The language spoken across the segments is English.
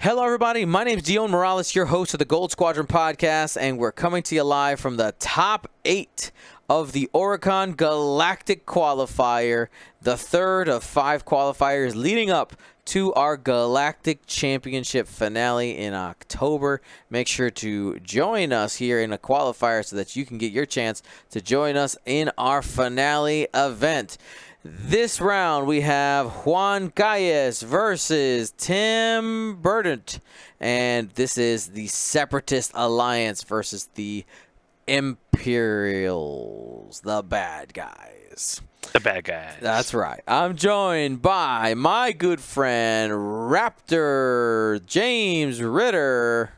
Hello, everybody. My name is Dion Morales, your host of the Gold Squadron podcast, and we're coming to you live from the top 8 of the Oricon Galactic Qualifier, the third of 5 qualifiers leading up to our Galactic Championship finale in October. Make sure to join us here in a qualifier so that you can get your chance to join us in our finale event. This round, we have Juan Caez versus Tim Berndt, and this is the Separatist Alliance versus the Imperials, the bad guys. The bad guys. That's right. I'm joined by my good friend, Raptor James Ritter.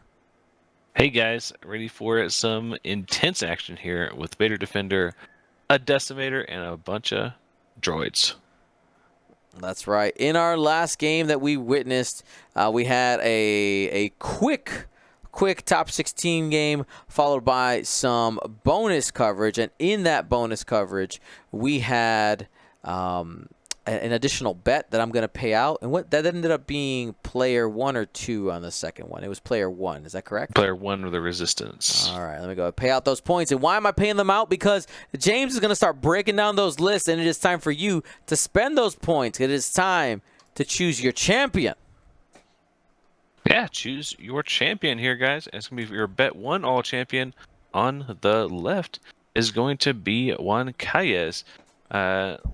Hey guys, ready for some intense action here with Vader Defender, a Decimator, and a bunch of droids. That's right. In our last game that we witnessed, we had a quick top 16 game followed by some bonus coverage, and in that bonus coverage we had an additional bet that I'm going to pay out, and what that ended up being player 1 or 2 on the second one. It was player 1. Is that correct? Player 1 with the Resistance. All right, let me go pay out those points. And why am I paying them out? Because James is going to start breaking down those lists, and it is time for you to spend those points. It is time to choose your champion. Yeah, choose your champion here, guys. It's going to be your bet 1 all champion. On the left is going to be Juan Caez.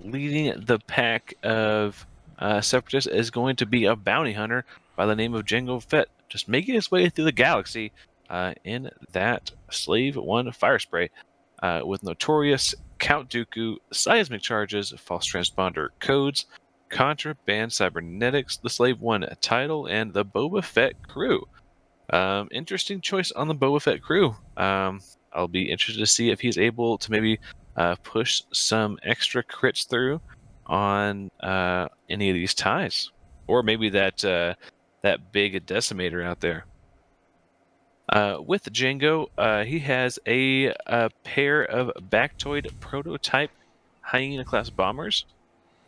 Leading the pack of Separatists is going to be a bounty hunter by the name of Jango Fett, just making his way through the galaxy in that Slave 1 fire spray with notorious Count Dooku, seismic charges, false transponder codes, contraband cybernetics, the Slave 1 title, and the Boba Fett crew. Interesting choice on the Boba Fett crew. I'll be interested to see if he's able to maybe push some extra crits through on any of these ties, or maybe that big Decimator out there. With Jango, he has a pair of Bactoid prototype Hyena class bombers.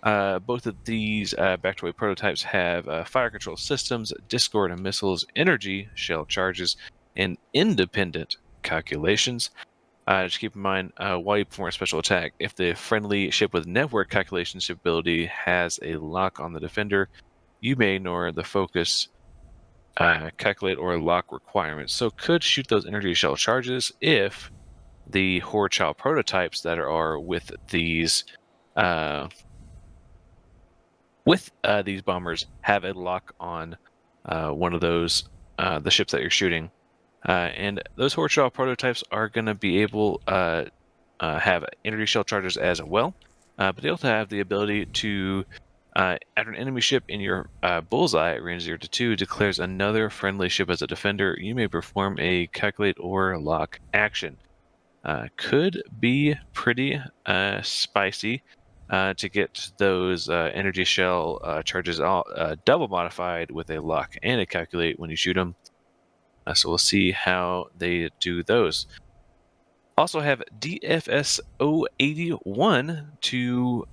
Both of these Bactoid prototypes have fire control systems, Discord and missiles, energy shell charges, and independent calculations. Just keep in mind, while you perform a special attack, if the friendly ship with network calculation ability has a lock on the defender, you may ignore the focus, calculate, or lock requirements. So could shoot those energy shell charges if the Horde Child prototypes that are with these bombers have a lock on one of those the ships that you're shooting. And those Horde Shell prototypes are going to be able have energy shell charges as well, but they also have the ability to, after an enemy ship in your bullseye at range 0 to 2 declares another friendly ship as a defender, you may perform a calculate or lock action. Could be pretty spicy to get those energy shell charges all, double modified with a lock and a calculate when you shoot them. So we'll see how they do those. Also have DFS 081 to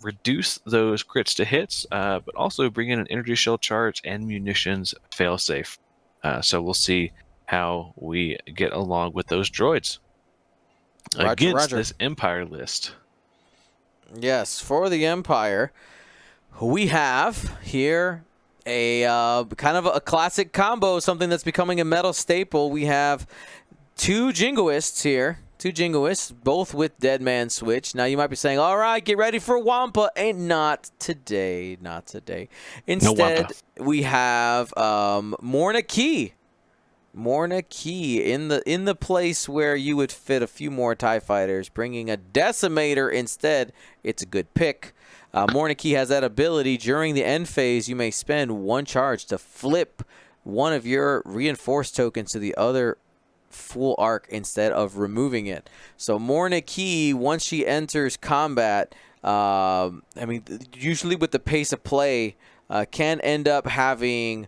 reduce those crits to hits, but also bring in an energy shell charge and munitions failsafe. So we'll see how we get along with those droids against this Empire list. Yes, for the Empire, we have here a kind of a classic combo, something that's becoming a metal staple. We have two jingoists here. Two jingoists, both with Dead Man Switch. Now you might be saying, all right, get ready for Wampa. And not today. Not today. Instead, we have Morna Key. Morna Key in the place where you would fit a few more TIE fighters, bringing a Decimator instead. It's a good pick. Morna Key has that ability. During the end phase, you may spend one charge to flip one of your reinforced tokens to the other full arc instead of removing it. So Morna Key, once she enters combat, I mean, usually with the pace of play, can end up having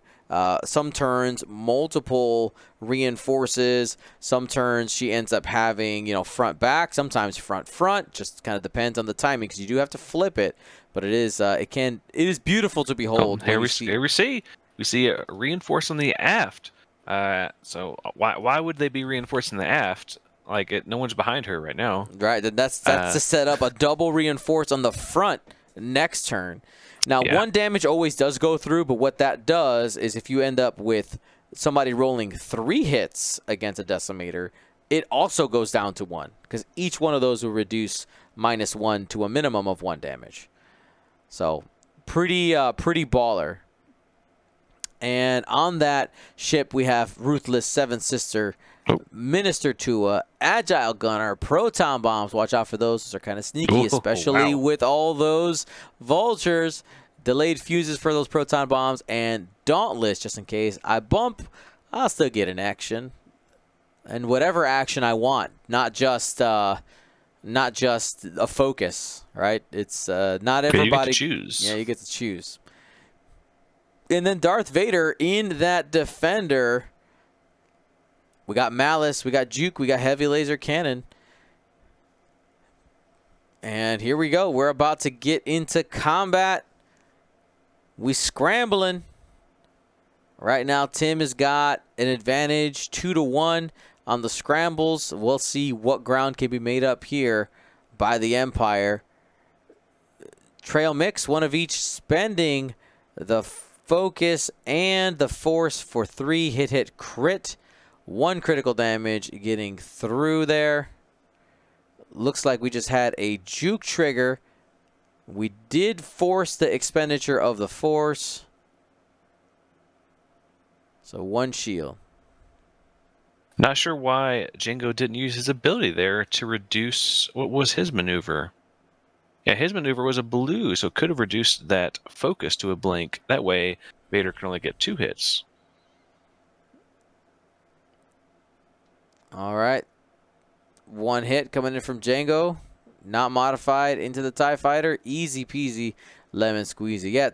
some turns multiple reinforces. Some turns she ends up having, front back, sometimes front. Just kind of depends on the timing, because you do have to flip it. But it is beautiful to behold. Here we see a reinforce on the aft. So why would they be reinforcing the aft? Like no one's behind her right now. Right. That's to set up a double reinforce on the front next turn. Now, one damage always does go through, but what that does is if you end up with somebody rolling 3 hits against a Decimator, it also goes down to 1, because each one of those will reduce -1 to a minimum of 1 damage. So pretty baller. And on that ship, we have Ruthless, Seventh Sister, Minister Tua, Agile Gunner, Proton Bombs. Watch out for those. Those are kind of sneaky, especially with all those Vultures. Delayed fuses for those Proton Bombs, and Dauntless, just in case I bump, I'll still get an action. And whatever action I want, not just a focus, right? It's not everybody. You get to choose. Yeah, you get to choose. And then Darth Vader in that Defender. We got Malice, we got Juke, we got Heavy Laser Cannon. And here we go. We're about to get into combat. We scrambling. Right now, Tim has got an advantage 2-1 on the scrambles. We'll see what ground can be made up here by the Empire. Trail mix, one of each, spending the focus and the force for 3 hit crit. 1 critical damage getting through there. Looks like we just had a juke trigger. We did force the expenditure of the force. So 1 shield. Not sure why Jango didn't use his ability there to reduce. What was his maneuver? Yeah, his maneuver was a blue, so it could have reduced that focus to a blink. That way, Vader can only get 2 hits. All right. 1 hit coming in from Jango. Not modified into the TIE Fighter. Easy peasy, lemon squeezy. Yeah.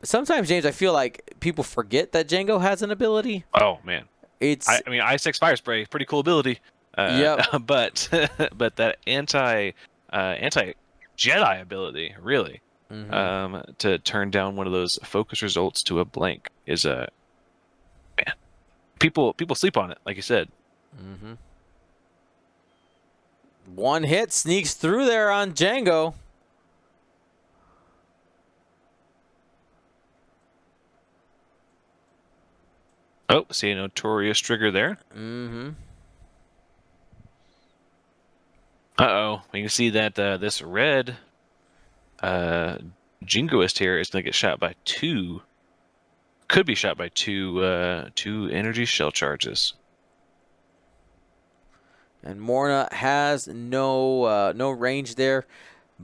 Sometimes, James, I feel like people forget that Jango has an ability. Oh, man. I mean, I6 Fire Spray, pretty cool ability. Yep. But that anti Jedi ability, really, to turn down one of those focus results to a blank is a man. People sleep on it, like you said. 1 hit sneaks through there on Jango. Oh, see a notorious trigger there. Uh-oh. You can see that this red jingoist here is going to get shot by 2. Could be shot by 2 energy shell charges. And Morna has no range there,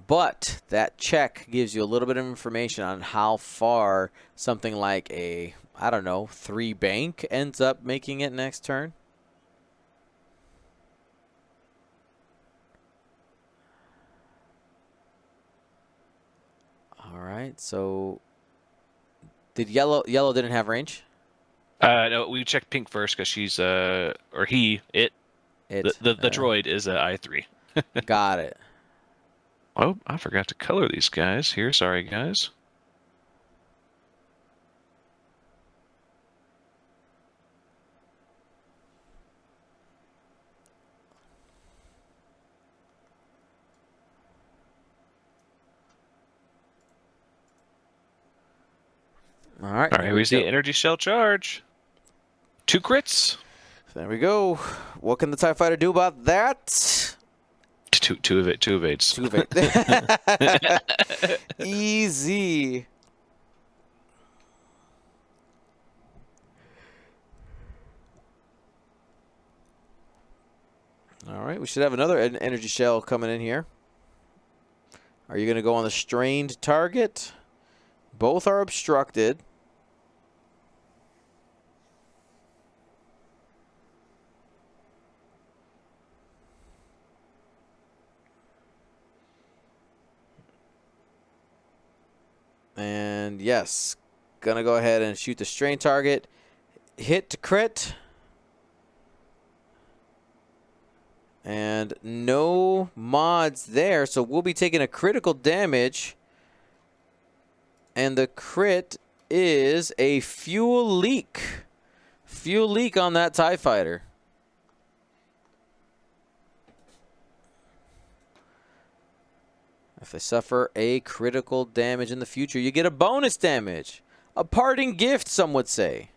but that check gives you a little bit of information on how far something like a, I don't know, 3 bank ends up making it next turn. All right, so did yellow didn't have range? No, we checked pink first because she's the droid is I3. Got it. Oh, I forgot to color these guys here. Sorry, guys. All right. All right, here's the energy shell charge. 2 crits. There we go. What can the TIE Fighter do about that? Two evades. Two evades. Easy. All right, we should have another energy shell coming in here. Are you going to go on the strained target? Both are obstructed. And yes, going to go ahead and shoot the strained target. Hit to crit. And no mods there, so we'll be taking a critical damage. And the crit is a fuel leak. Fuel leak on that TIE Fighter. If they suffer a critical damage in the future, you get a bonus damage. A parting gift, some would say.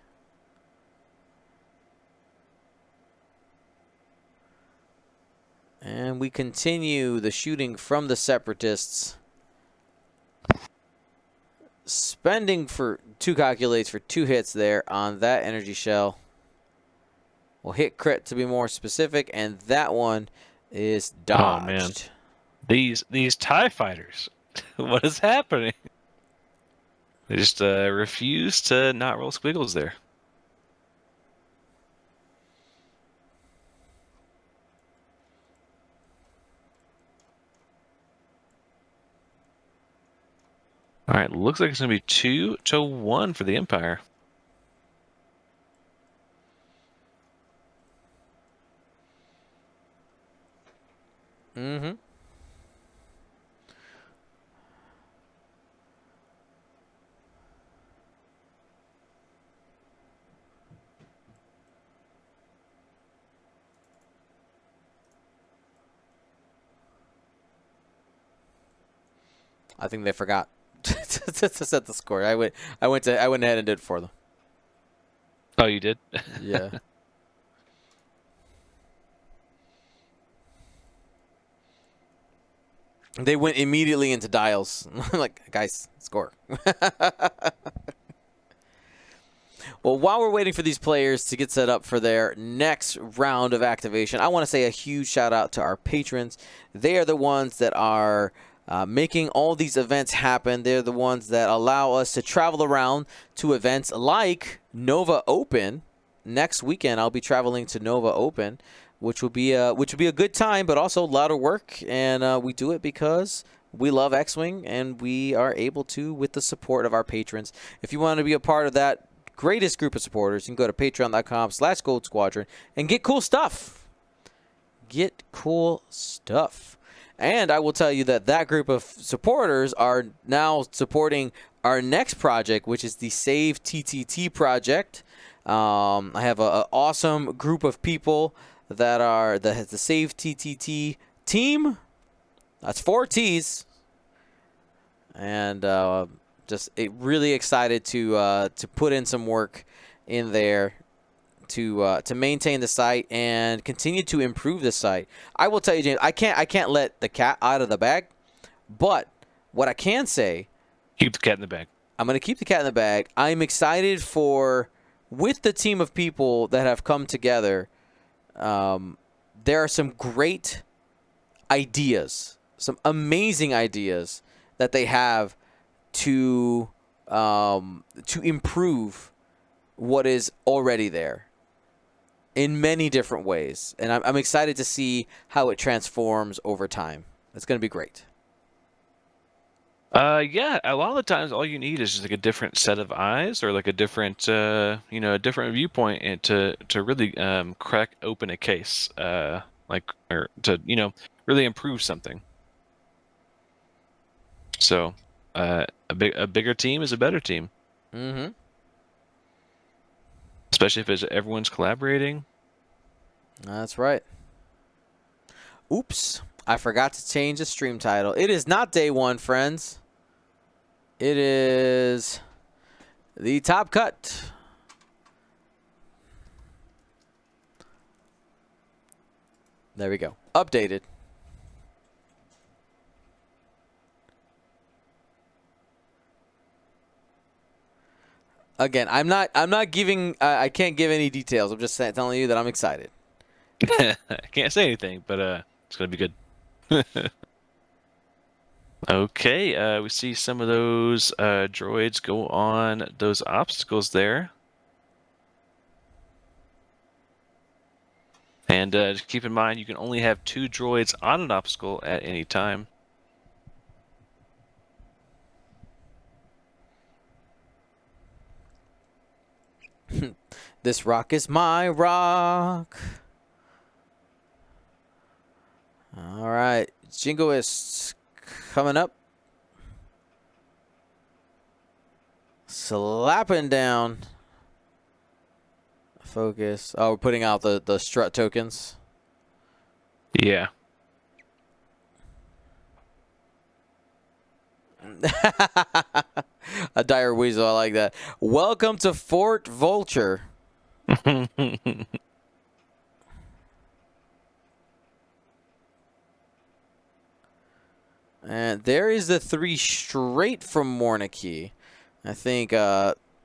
And we continue the shooting from the Separatists. Spending for 2 calculates for 2 hits there on that energy shell. We'll hit crit to be more specific, and that one is dodged. Oh, man. These TIE Fighters, what is happening? They just refuse to not roll squiggles there. All right, looks like it's going to be 2-1 for the Empire. Mm-hmm. I think they forgot to set the score. I went ahead and did it for them. Oh, you did? Yeah. They went immediately into dials. Like, guys, score. Well, while we're waiting for these players to get set up for their next round of activation, I want to say a huge shout out to our patrons. They are the ones that are making all these events happen. They're the ones that allow us to travel around to events like Nova Open. Next weekend, I'll be traveling to Nova Open, which will be a good time, but also a lot of work. And we do it because we love X-Wing, and we are able to with the support of our patrons. If you want to be a part of that greatest group of supporters, you can go to patreon.com/Gold Squadron and get cool stuff. Get cool stuff. And I will tell you that that group of supporters are now supporting our next project, which is the Save TTT project. I have an awesome group of people that are the Save TTT team. That's 4 T's. And just really excited to put in some work in there to maintain the site and continue to improve the site. I will tell you, James, I can't let the cat out of the bag, but what I can say, keep the cat in the bag. I'm going to keep the cat in the bag. I'm excited with the team of people that have come together. There are some great ideas, some amazing ideas that they have to improve what is already there in many different ways. And I'm excited to see how it transforms over time. It's going to be great. Yeah, a lot of the times all you need is just like a different set of eyes or like a different, a different viewpoint and to really crack open a case, or to really improve something. So, a bigger team is a better team. Mm-hmm. Especially if everyone's collaborating. That's right. Oops. I forgot to change the stream title. It is not day 1, friends. It is the Top Cut. There we go. Updated. Again, I'm not giving. I can't give any details. I'm just telling you that I'm excited. I can't say anything, but it's gonna be good. Okay, we see some of those droids go on those obstacles there. And just keep in mind, you can only have 2 droids on an obstacle at any time. This rock is my rock. All right, Jingoists coming up. Slapping down. Focus. Oh, we're putting out the strut tokens. Yeah. A dire weasel, I like that. Welcome to Fort Vulture. And there is the 3 straight from Mornaki. I think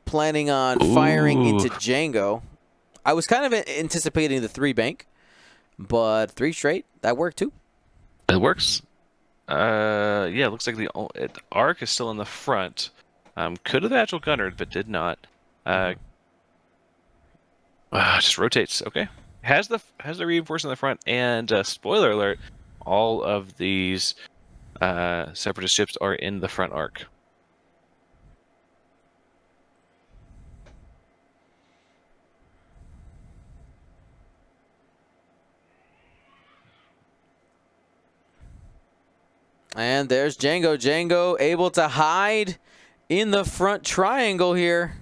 planning on firing into Django. I was kind of anticipating the 3 bank, but 3 straight, that worked too. It works. Yeah, it looks like the arc is still in the front. Could have agile gunnered, but did not. Just rotates. Okay. Has the reinforcement in the front, and spoiler alert, all of these separatist ships are in the front arc. And there's Django. Django able to hide in the front triangle here.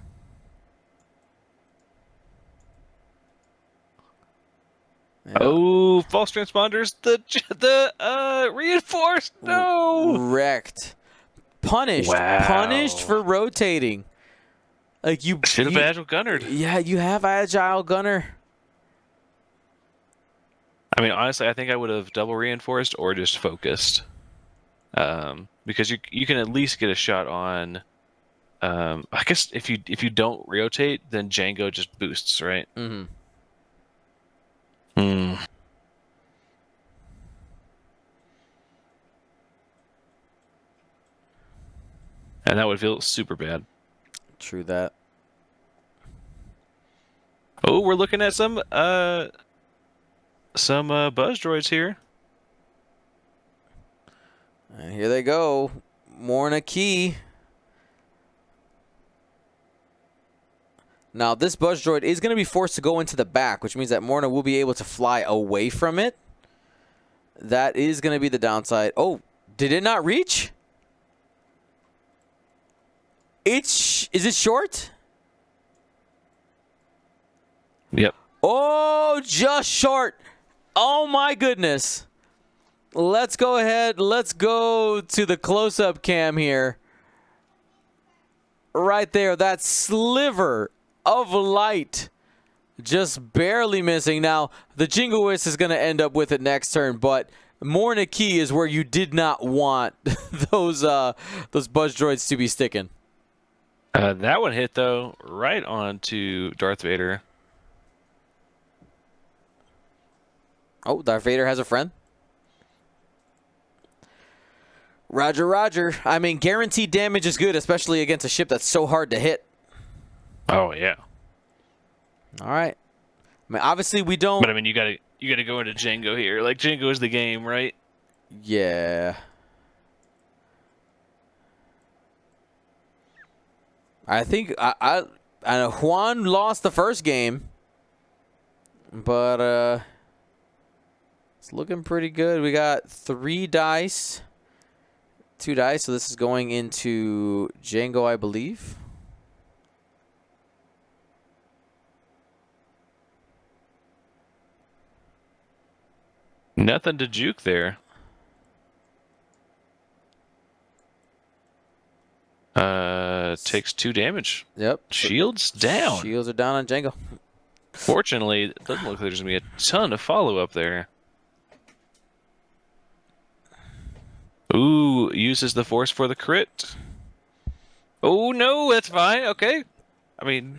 Yeah. Oh, false transponders. The reinforced. No. Wrecked. Punished. Wow. Punished for rotating. Like you should have agile gunnered. Yeah, you have agile gunner. I mean, honestly, I think I would have double reinforced or just focused. Because you can at least get a shot on. I guess if you don't rotate, then Django just boosts, right? Mm-hmm. Hmm. And that would feel super bad. True that. Oh, we're looking at some buzz droids here. And here they go. Mornaki. Now, this buzz droid is going to be forced to go into the back, which means that Morna will be able to fly away from it. That is going to be the downside. Oh, did it not reach? Is it short? Yep. Oh, just short. Oh, my goodness. Let's go ahead. Let's go to the close-up cam here. Right there, that sliver of light just barely missing. Now, the Jingoist is going to end up with it next turn, but Mornaki is where you did not want those buzz droids to be sticking. That one hit, though, right onto Darth Vader. Oh, Darth Vader has a friend. Roger, roger. I mean, guaranteed damage is good, especially against a ship that's so hard to hit. Oh, yeah. All right. I mean, obviously we don't... But, I mean, you gotta go into Django here. Like, Django is the game, right? Yeah. I think I know Juan lost the first game, but it's looking pretty good. We got 3 dice, 2 dice, so this is going into Django, I believe. Nothing to juke there. Takes 2 damage. Yep. Shields down. Shields are down on Django. Fortunately, it doesn't look like there's going to be a ton of follow-up there. Ooh, uses the force for the crit. Oh, no, that's fine. Okay. I mean,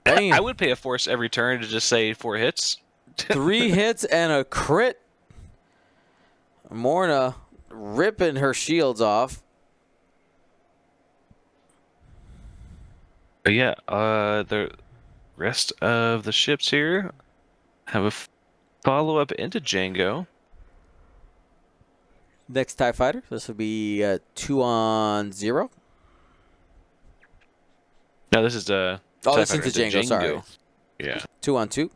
Bam. I would pay a force every turn to just say 4 hits. 3 hits and a crit. Morna ripping her shields off. But yeah, the rest of the ships here have a follow-up into Django. Next TIE Fighter. This will be 2-on-0. No, this is Oh, TIE this is Fighter, into Django, sorry. Yeah. 2-on-2.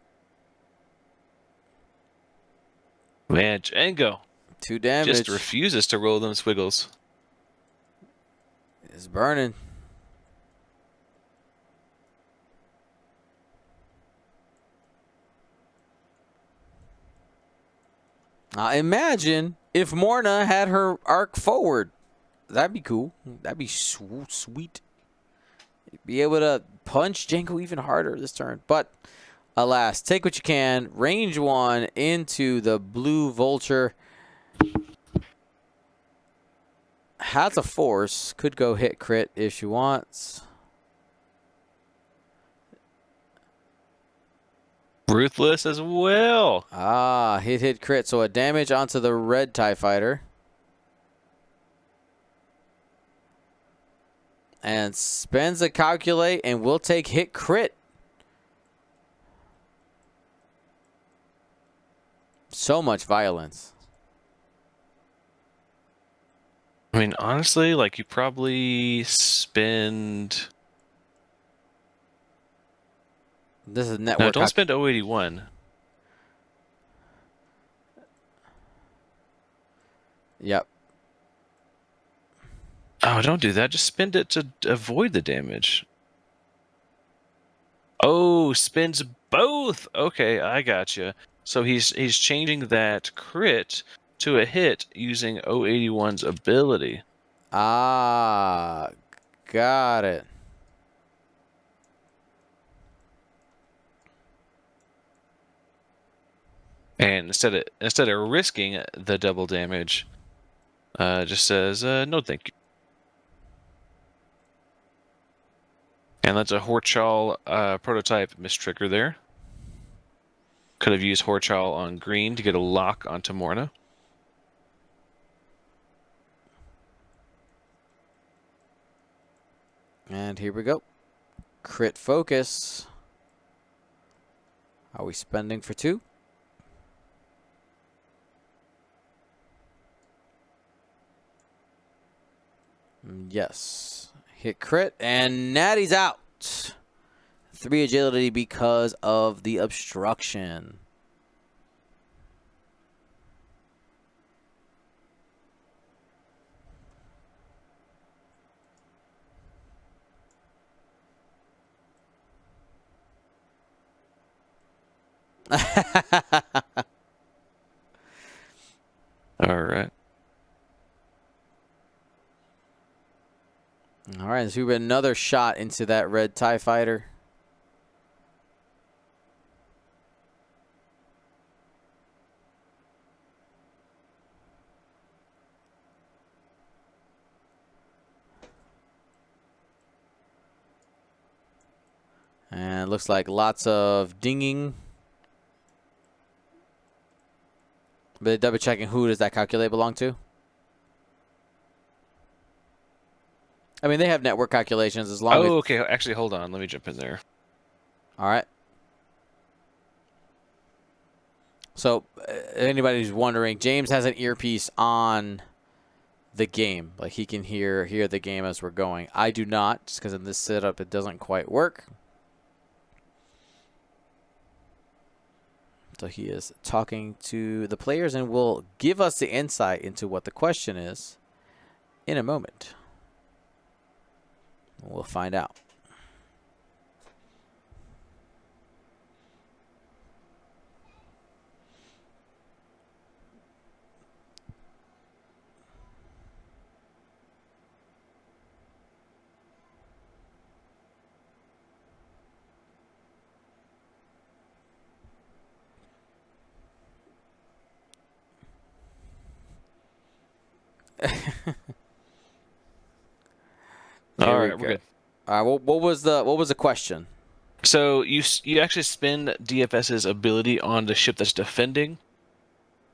Man, Django 2 damage. just refuses to roll them squiggles. It's burning. Imagine if Morna had her arc forward. That'd be cool. That'd be sweet. Be able to punch Django even harder this turn. But alas, take what you can. Range 1 into the blue vulture. Has a force. Could go hit crit if she wants. Ruthless as well. Ah, hit crit. So a damage onto the red TIE Fighter. And spends a calculate and will take hit crit. So much violence. I mean, honestly, like, you probably spend... This is network. No, don't spend 081. Yep. Oh, don't do that. Just spend it to avoid the damage. Oh, spends both. Okay, I gotcha. So he's changing that crit to a hit using 081's ability. Ah, got it. And instead of risking the double damage, just says no, thank you. And that's a Horchal prototype mistrigger there. Could have used Horchal on green to get a lock onto Morna. And here we go. Crit focus. Are we spending for 2? Yes. Hit crit, and Natty's out. 3 agility because of the obstruction. All right. All right, let's do another shot into that red TIE Fighter. And it looks like lots of dinging. But double checking, who does that calculate belong to? I mean, they have network calculations as long as... Oh, okay. Actually, hold on. Let me jump in there. All right. So, anybody who's wondering, James has an earpiece on the game. Like, he can hear the game as we're going. I do not, just because in this setup it doesn't quite work. So he is talking to the players and will give us the insight into what the question is in a moment. We'll find out. All right, we're good. All right, what was the question? So you actually spend DFS's ability on the ship that's defending,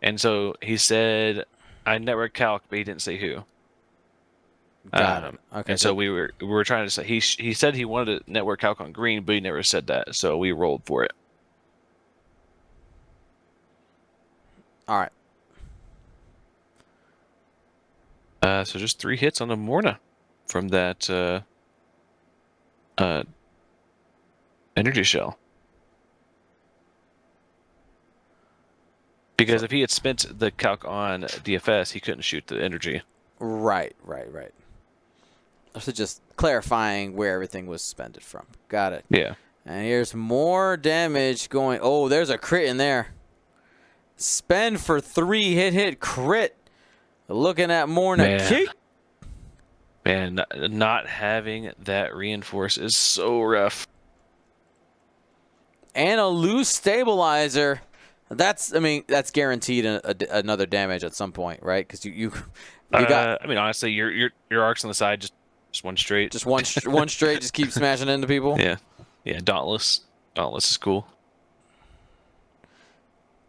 and so he said, "I network calc," but he didn't say who. Got it. Okay. And so we were trying to say he said he wanted to network calc on green, but he never said that, so we rolled for it. All right. So just 3 hits on the Morna from that energy shell. Because if he had spent the calc on DFS, he couldn't shoot the energy. Right. So just clarifying where everything was spent from. Got it. Yeah. And here's more damage going. Oh, there's a crit in there. Spend for 3 hit crit. Looking at Morna. Man, not having that reinforce is so rough. And a loose stabilizer. That's guaranteed another damage at some point, right? Because you got. I mean, honestly, your arcs on the side just one straight. Just one straight. Just keep smashing into people. Yeah. Dauntless is cool.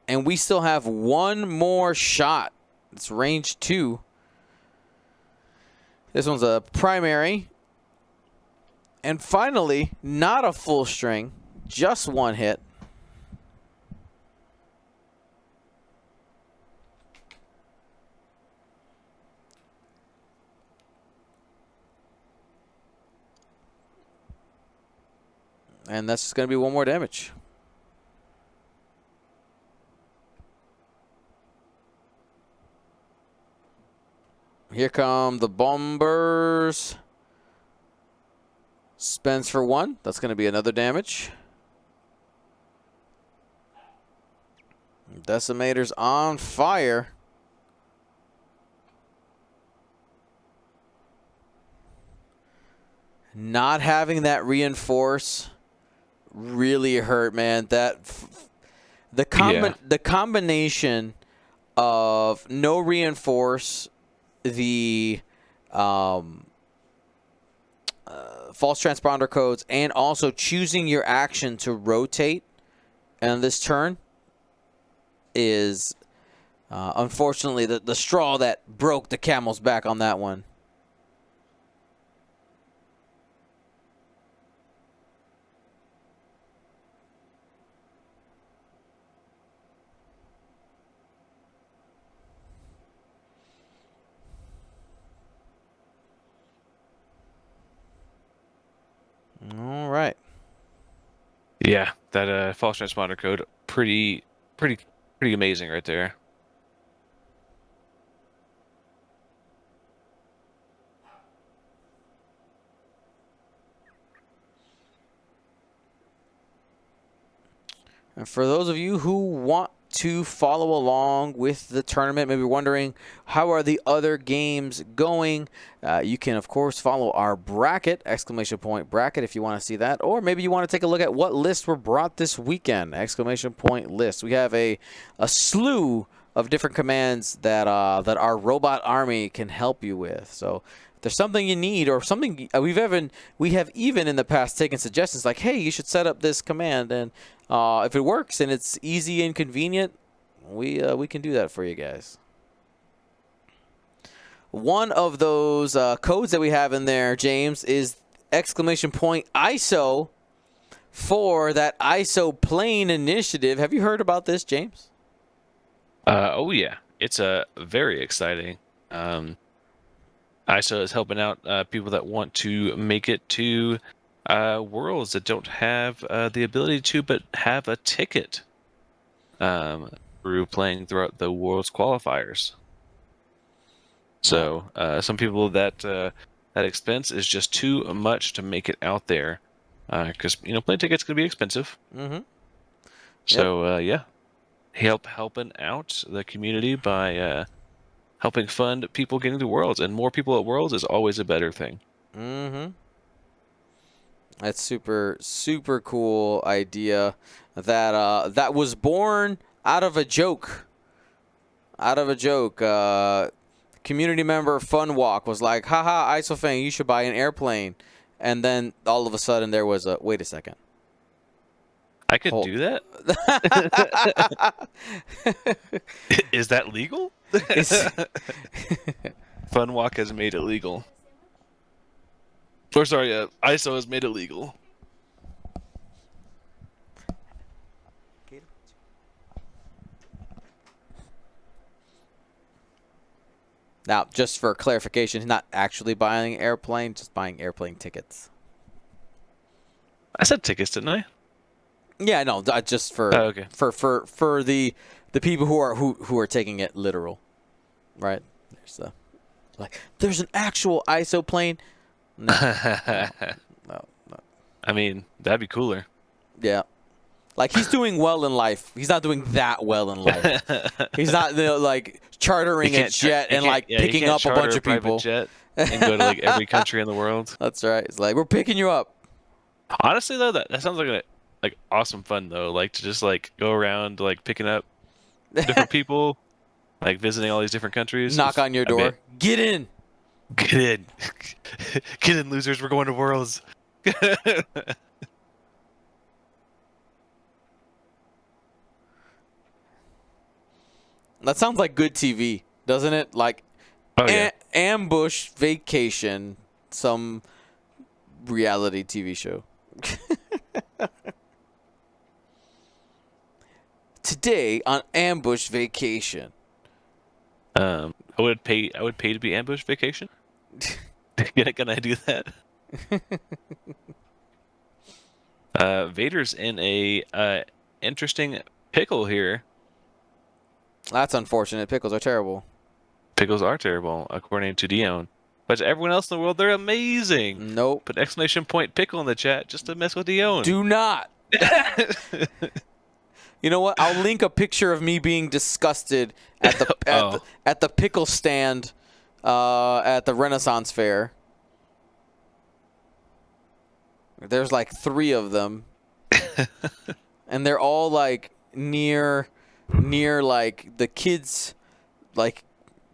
And we still have one more shot. It's range 2. This one's a primary. And finally, not a full string, just 1 hit. And that's just going to be 1 more damage. Here come the bombers. Spends for 1. That's going to be another damage. Decimator's on fire. Not having that reinforce really hurt, man. The combination of no reinforce, the false transponder codes, and also choosing your action to rotate on this turn is unfortunately the straw that broke the camel's back on that one. All right. Yeah, that false transponder code, pretty amazing right there. And for those of you who want to follow along with the tournament, maybe wondering how are the other games going, you can of course follow our bracket, ! Bracket, if you want to see that, or maybe you want to take a look at what lists were brought this weekend, ! List. We have a slew of different commands that our robot army can help you with. So if there's something you need, or something we have even in the past taken suggestions like, hey, you should set up this command, and if it works and it's easy and convenient, we can do that for you guys. One of those codes that we have in there, James, is ! ISO for that ISO plane initiative. Have you heard about this, James? Oh yeah, it's very exciting. ISO is helping out people that want to make it to worlds that don't have the ability to, but have a ticket through playing throughout the world's qualifiers. So some people that expense is just too much to make it out there, because plane tickets can be expensive. Mm-hmm. So yeah, helping out the community by helping fund people getting to worlds, and more people at worlds is always a better thing. Mm-hmm. That's super cool idea that was born out of a joke. community member Fun Walk was like, haha, Isofang, you should buy an airplane. And then all of a sudden there was a, wait a second. I could do that? Is that legal? Fun Walk has made it legal. Or sorry, ISO has made it legal. Now, just for clarification, he's not actually buying an airplane, just buying airplane tickets. I said tickets, didn't I? Yeah, no, just for okay. for the people who are taking it literal, right? There's an actual ISO plane. No. I mean, that'd be cooler. Yeah. Like, he's doing well in life. He's not doing that well in life. He's not like chartering a jet and like picking up a bunch of people. Jet and go to like every country in the world. That's right. It's like, we're picking you up. Honestly though, that sounds like awesome fun though. Like to just like go around like picking up different people, like visiting all these different countries. Knock on your door. Get in. Get in. Get in, losers. We're going to Worlds. That sounds like good TV, doesn't it? Like, ambush vacation, some reality TV show. Today on ambush vacation. I would pay to be ambush vacation. Can I do that? Vader's in a interesting pickle here. That's unfortunate. Pickles are terrible. Pickles are terrible, according to Dion. But to everyone else in the world, they're amazing. Nope. Put exclamation point pickle in the chat just to mess with Dion. Do not. You know what? I'll link a picture of me being disgusted at the pickle stand at the Renaissance Fair. There's like 3 of them, and they're all like near like the kids like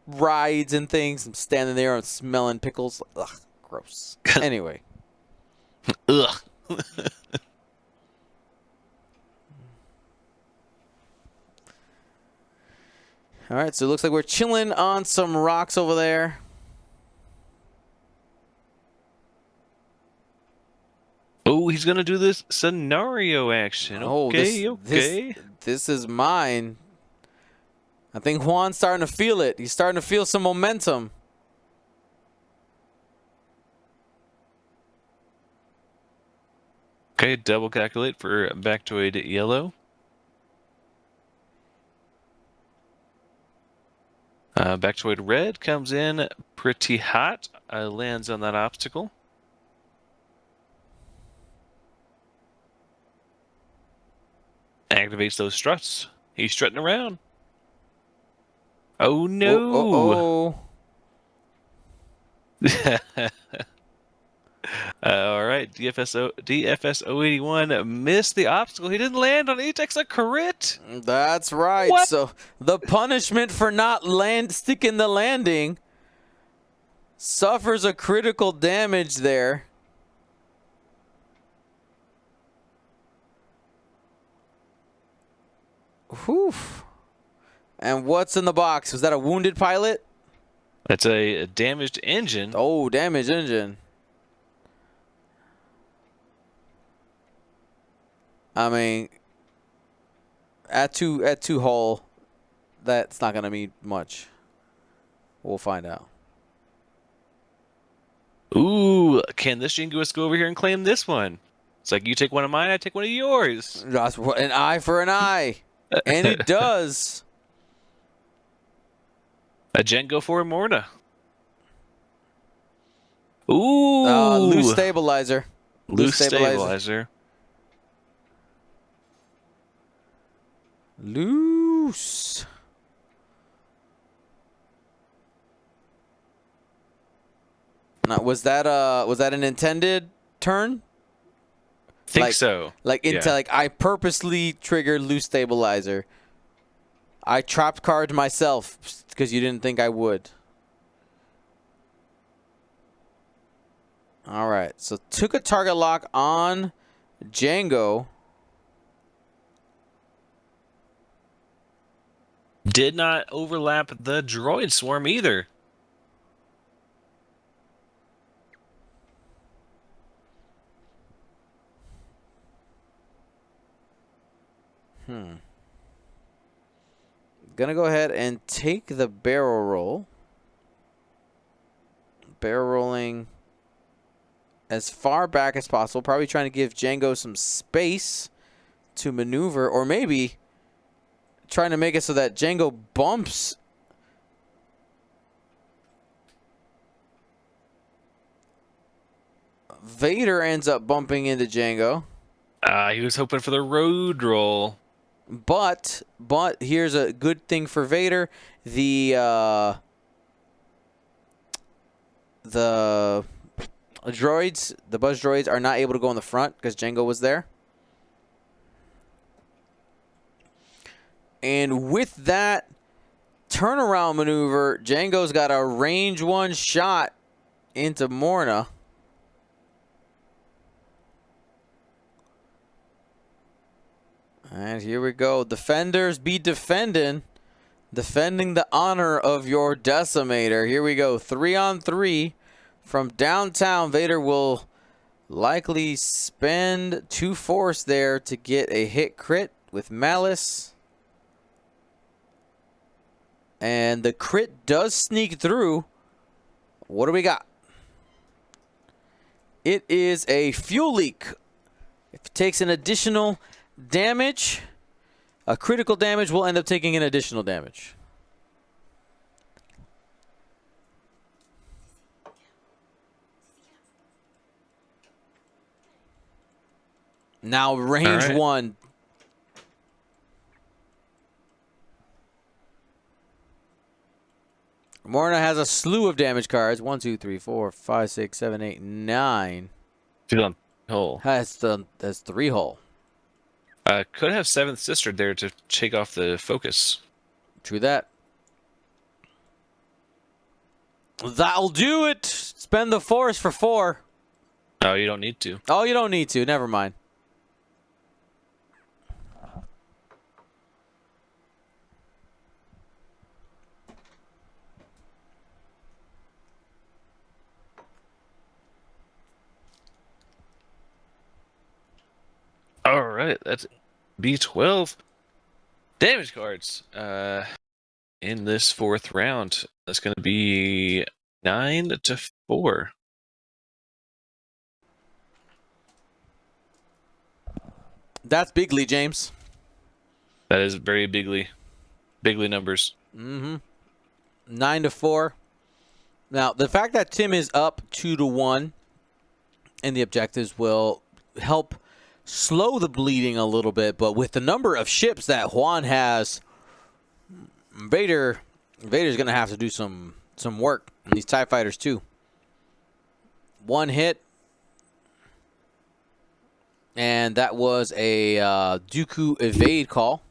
rides and things. I'm standing there and smelling pickles. Ugh, gross. Anyway. Ugh. All right, so it looks like we're chilling on some rocks over there. Oh, he's gonna do this scenario action. Okay, okay. This is mine. I think Juan's starting to feel it. He's starting to feel some momentum. Okay, double calculate for Bactoid Yellow. Bactoid Red comes in pretty hot. Lands on that obstacle. Activates those struts. He's strutting around. Oh no! All right, DFS 081 missed the obstacle. He didn't land on it. Takes a crit. That's right. What? So the punishment for not sticking the landing suffers a critical damage there. Whew. And what's in the box? Was that a wounded pilot? That's a damaged engine. Oh, damaged engine. I mean, at two hull, that's not gonna mean much. We'll find out. Ooh, can this Jingoist go over here and claim this one? It's like, you take one of mine, I take one of yours. That's an eye for an eye. And it does. A Jengo for Morna. Ooh. Loose stabilizer. Loose stabilizer. Loose. Now, was that an intended turn? Think so. Like I purposely triggered loose stabilizer. I trapped card myself because you didn't think I would. All right. So took a target lock on Django. Did not overlap the droid swarm either. Gonna go ahead and take the barrel roll. Barrel rolling as far back as possible. Probably trying to give Django some space to maneuver, or maybe trying to make it so that Django bumps. Vader ends up bumping into Django. He was hoping for the road roll. But here's a good thing for Vader. The droids, the buzz droids, are not able to go in the front because Django was there. And with that turnaround maneuver, Django's got a range 1 shot into Morna. And here we go. Defenders be defending the honor of your decimator. Here we go. 3-on-3 from downtown. Vader will likely spend 2 force there to get a hit crit with Malice. And the crit does sneak through. What do we got? It is a fuel leak. If it takes an additional damage, a critical damage, will end up taking an additional damage. Now range 1. Morna has a slew of damage cards. 1, 2, 3, 4, 5, 6, 7, 8, 9. Feeling hole. That's 3 hull. Could have 7th Sister there to take off the focus. True that. That'll do it. Spend the force for 4. Oh, you don't need to. Oh, you don't need to. Never mind. All right, that's B12 damage cards in this 4th round. That's going to be 9-4. That's bigly, James. That is very bigly numbers. 9-4. Now, the fact that Tim is up 2-1 in the objectives will help slow the bleeding a little bit, but with the number of ships that Juan has, Vader's going to have to do some work. And these TIE fighters too. 1 hit, and that was a Dooku evade call.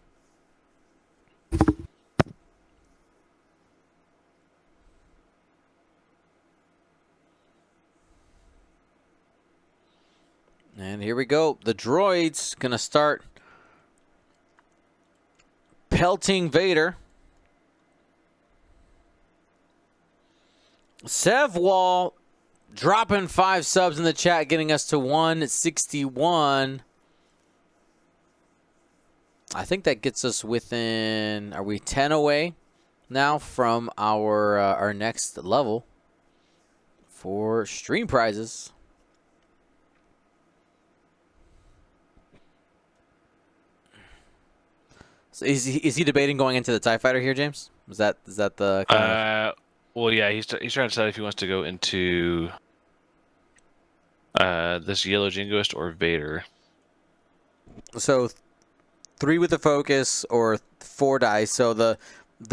And here we go. The droid's going to start pelting Vader. Sevwall dropping 5 subs in the chat, getting us to 161. I think that gets us within, are we 10 away now from our next level for stream prizes? So is he debating going into the TIE Fighter here, James? Is that the kind of... Well, yeah, he's trying to decide if he wants to go into this yellow jingoist or Vader. So 3 with the focus or 4 dice. So the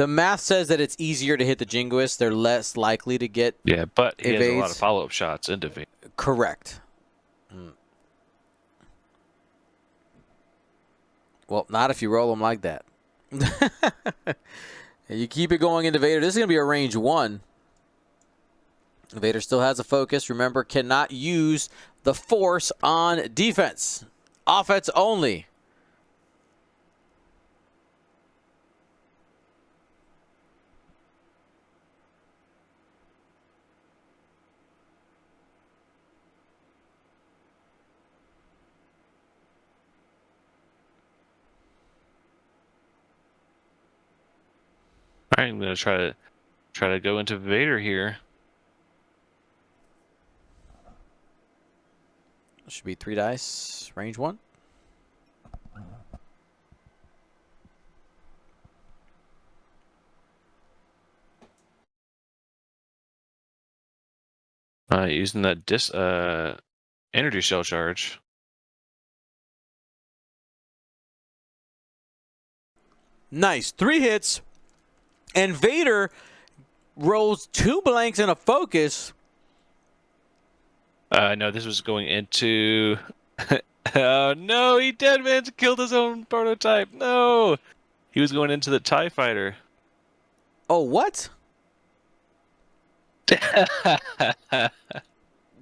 math says that it's easier to hit the jingoist. They're less likely to get but he evades. has a lot of follow-up shots into Vader. Correct. Well, not if you roll them like that. You keep it going into Vader. This is going to be a range 1. Vader still has a focus. Remember, cannot use the Force on defense. Offense only. All right, I'm gonna try to go into Vader here. Should be 3 dice. Range 1. Using that energy shell charge. Nice. 3 hits. And Vader rolls 2 blanks and a focus. No, this was going into... Oh, no, he deadman's killed his own prototype. No! He was going into the TIE fighter. Oh, what?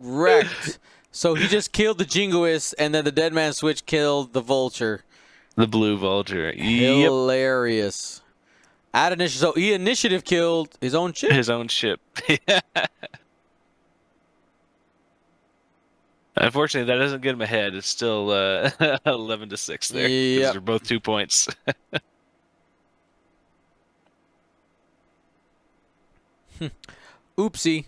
Wrecked. So he just killed the Jingoist, and then the Deadman Switch killed the Vulture. The blue Vulture. Yep. Hilarious. At initiative, so he initiative killed his own ship. His own ship. Unfortunately, that doesn't get him ahead. It's still 11-6 there. Yep. They're both 2 points. Oopsie.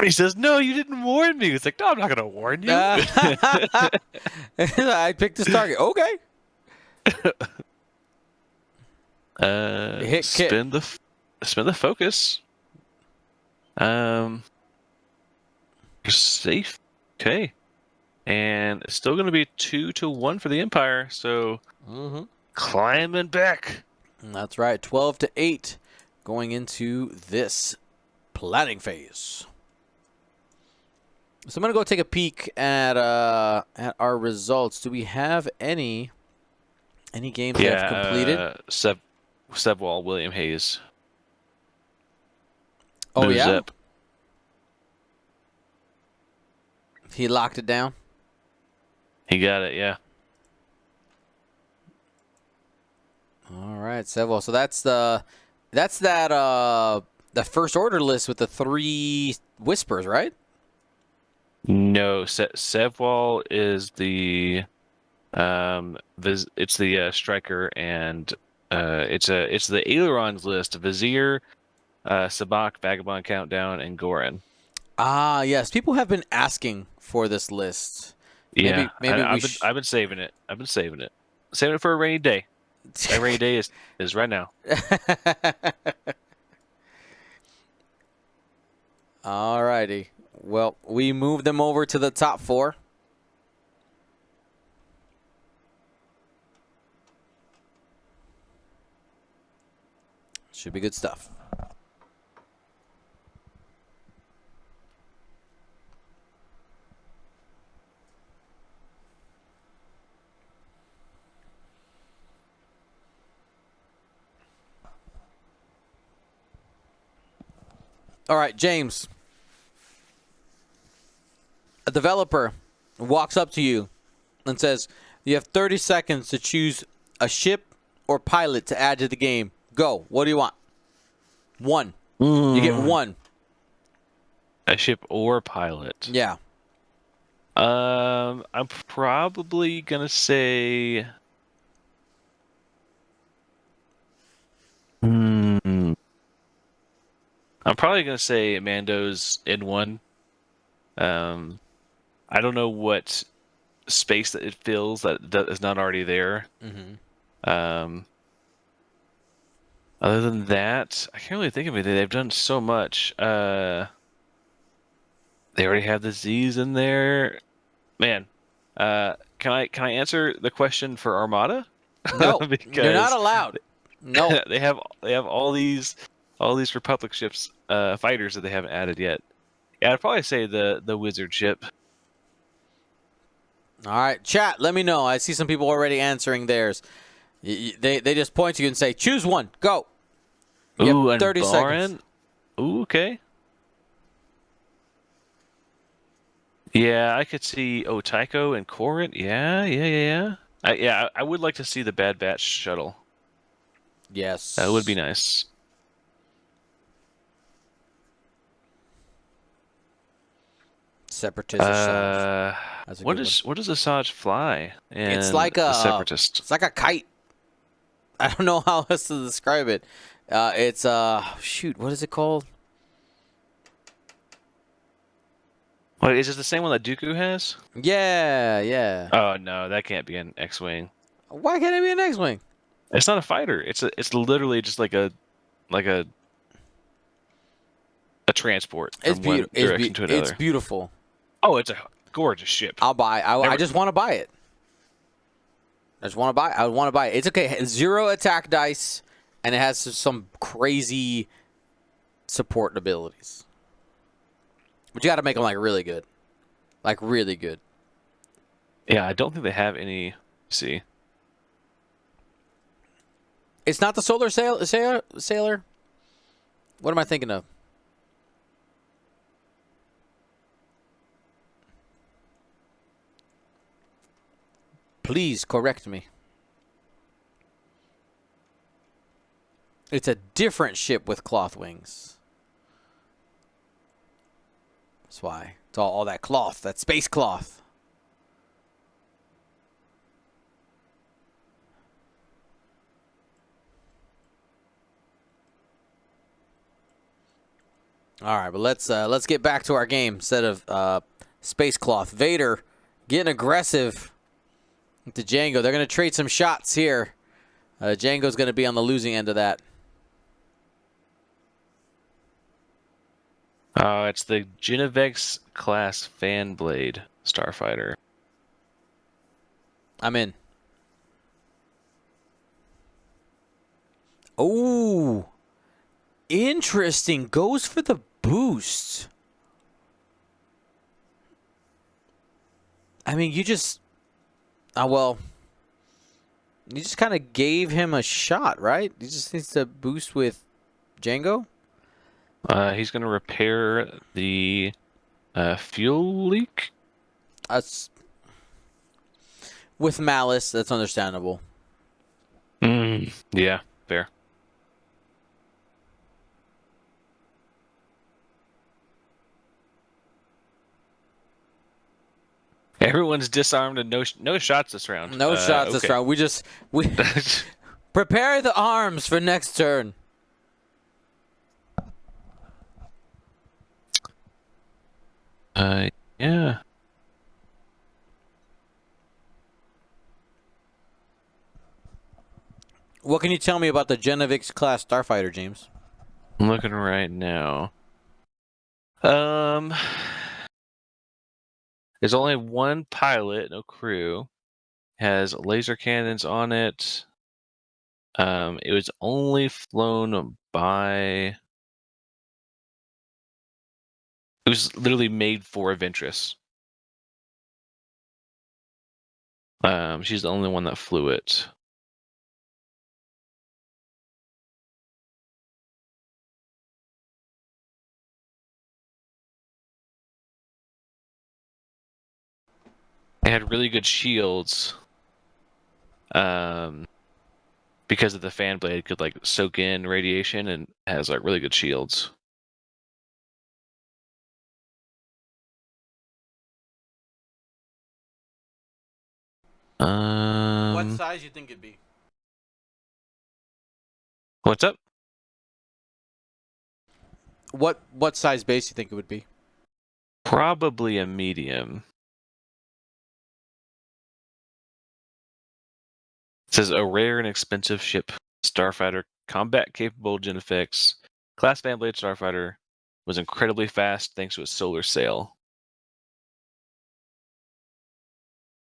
He says, "No, you didn't warn me." It's like, "No, I'm not gonna warn you." I picked this target. Okay. Hit spin the focus. You're safe. Okay. And it's still going to be 2-1 for the Empire. So climbing back. That's right. 12-8 going into this planning phase. So I'm gonna go take a peek at our results. Do we have any games that have completed? Sebwall, William Hayes. Oh Moves yeah. up. He locked it down. He got it. Yeah. All right, Seville. So that's the first order list with the 3 whispers, right? No, Sevwall is the it's the striker, and it's the ailerons list: Vizier, Sabak, Vagabond Countdown, and Goran. Ah, yes. People have been asking for this list. Yeah, maybe I've been saving it. Saving it for a rainy day. That rainy day is right now. All righty. Well, we moved them over to the top 4. Should be good stuff. All right, James. A developer walks up to you and says, you have 30 seconds to choose a ship or pilot to add to the game. Go. What do you want? 1. You get 1. A ship or pilot. Yeah. I'm probably gonna say. I'm probably gonna say Mando's N1. I don't know what space that it fills that is not already there. Other than that, I can't really think of anything. They've done so much. They already have the Z's in there. Man, can I answer the question for Armada? No, you're not allowed. No, they have all these Republic ships, fighters that they haven't added yet. Yeah, I'd probably say the Wizard ship. All right, chat. Let me know. I see some people already answering theirs. They just point to you and say, choose 1. Go. You Ooh, have 30 and seconds. Ooh, okay. Yeah, I could see Tycho and Corit. Yeah. I would like to see the Bad Batch shuttle. Yes. That would be nice. Separatist Asajj. That's a good one. What does Asajj fly It's in like the a Separatist? kite. I don't know how else to describe it. It's shoot, what is it called? Wait, is it the same one that Dooku has? Yeah. Oh no, that can't be an X-wing. Why can't it be an X-wing? It's not a fighter. It's literally just like like a a transport It's from one direction to it's another. beautiful. Oh, it's a gorgeous ship. I'll buy. I Never, just want to buy it. I just want to buy. I want to buy it. It's okay. 0 attack dice, and it has some crazy support abilities. But you got to make them like really good, really good. yeah, I don't think they have any. See, It's not the solar sailor. What am I thinking of? Please correct me. It's a different ship with cloth wings. That's why. It's all that cloth, that space cloth. All right, but let's get back to our game instead of space cloth. Vader getting aggressive to Django. They're going to trade some shots here. Django's going to be on the losing end of that. it's the Genevex class fan blade starfighter. I'm in. Oh, interesting. Goes for the boost. I mean, you just... well, you just kind of gave him a shot, right? He just needs to boost with Django. He's going to repair the fuel leak. That's with malice. That's understandable. Yeah, fair. Everyone's disarmed and no shots this round. No shots okay. this round. We prepare the arms for next turn. Yeah. What can you tell me about the Genevics class starfighter, James? I'm looking right now. There's only one pilot, no crew. Has laser cannons on it. It was only flown by. It was literally made for a Ventress. She's the only one that flew it. It had really good shields. Because of the fan blade, it could like soak in radiation and has like really good shields. What size do you think it'd be? What's up? What size base do you think it would be? Probably a medium. It says a rare and expensive ship, starfighter, combat capable Genefix, class fan blade starfighter, was incredibly fast thanks to its solar sail.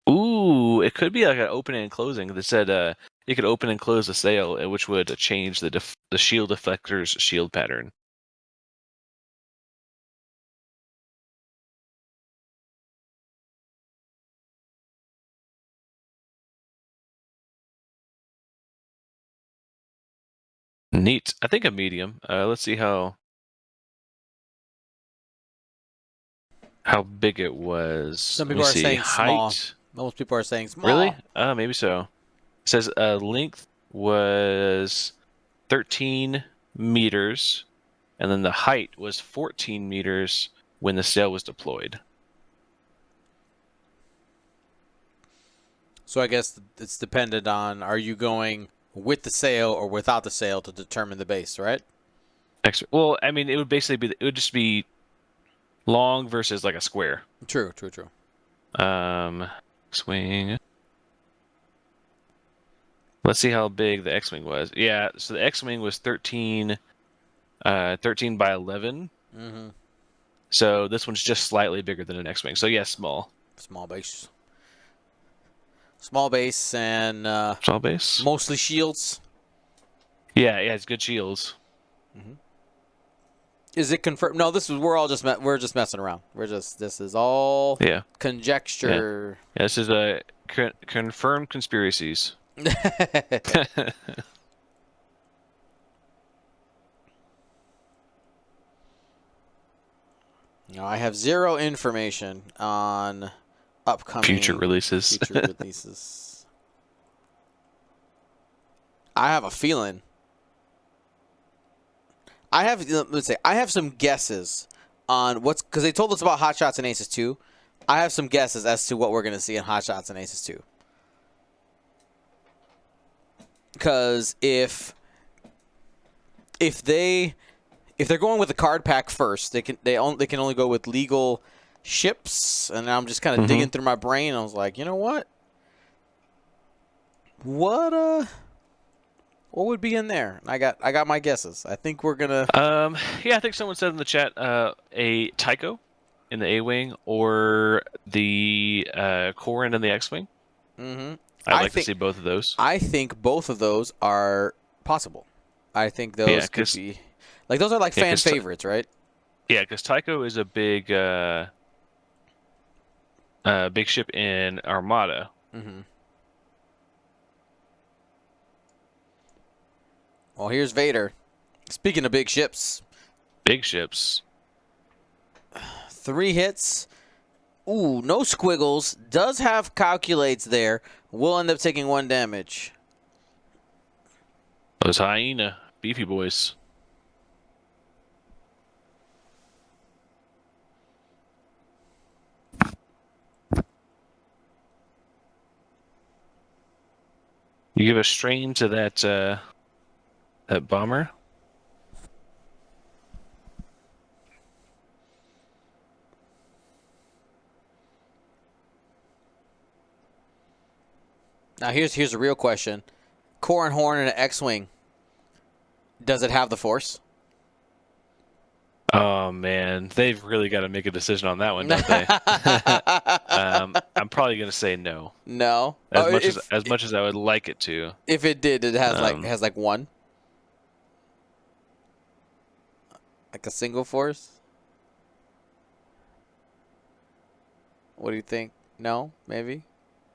Ooh, it could be like an opening and closing. That said, you could open and close the sail, which would change the shield deflector's shield pattern. Neat. I think a medium. Let's see how how big it was. Some Let people me are see. saying small. Height. Most people are saying small. Really? Maybe so. It says length was 13 meters, and then the height was 14 meters when the sail was deployed. So I guess it's dependent on, are you going with the sail or without the sail to determine the base, right? Well, I mean, it would basically be, it would just be long versus like a square. True. Swing. Let's see how big the X-wing was. Yeah, so the X-wing was 13 by 11. Mm-hmm. So this one's just slightly bigger than an X-wing. So yeah, small. Small base. Small base and Small base. mostly shields. Yeah, it's good shields. Mm-hmm. Is it confirmed? No, we're just messing around. This is all conjecture. Yeah, this is a confirmed conspiracies. No, I have zero information on upcoming future releases. I have a feeling. I have some guesses on because they told us about Hot Shots and Aces 2. I have some guesses as to what we're going to see in Hot Shots and Aces 2. Because if they're going with the card pack first, they can only go with legal ships, and I'm just kind of digging through my brain. I was like, you know what? What would be in there? I got my guesses. I think we're gonna. I think someone said in the chat a Tycho in the A-wing or the Corrin in the X-wing. Mm-hmm. I'd like to see both of those. I think both of those are possible. I think those could be those are like fan favorites, right? Yeah, because Tycho is a big ship in Armada. Mm-hmm. Well, here's Vader. Speaking of big ships. Big ships. 3 hits. Ooh, no squiggles. Does have calculates there. Will end up taking 1 damage. Those hyena beefy boys. You give a strain to that bomber. Now here's a real question: Corrin Horn and an X-wing. Does it have the Force? Oh man, they've really got to make a decision on that one, don't they? I'm probably gonna say no. No. As much as I would like it to. If it did, it has like 1. Like a single Force. What do you think? No, maybe.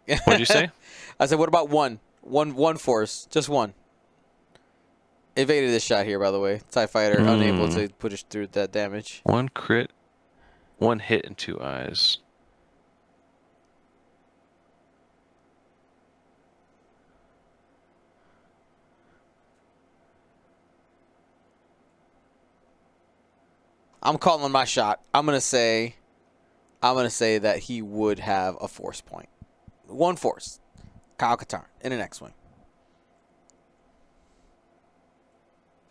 What did you say? I said, what about 1? One Force, just 1. Evaded this shot here, by the way. TIE fighter unable to push through that damage. 1 crit, 1 hit, and 2 eyes. I'm calling my shot. I'm gonna say that he would have a Force point. 1 Force. Kyle Katarn in an X-wing.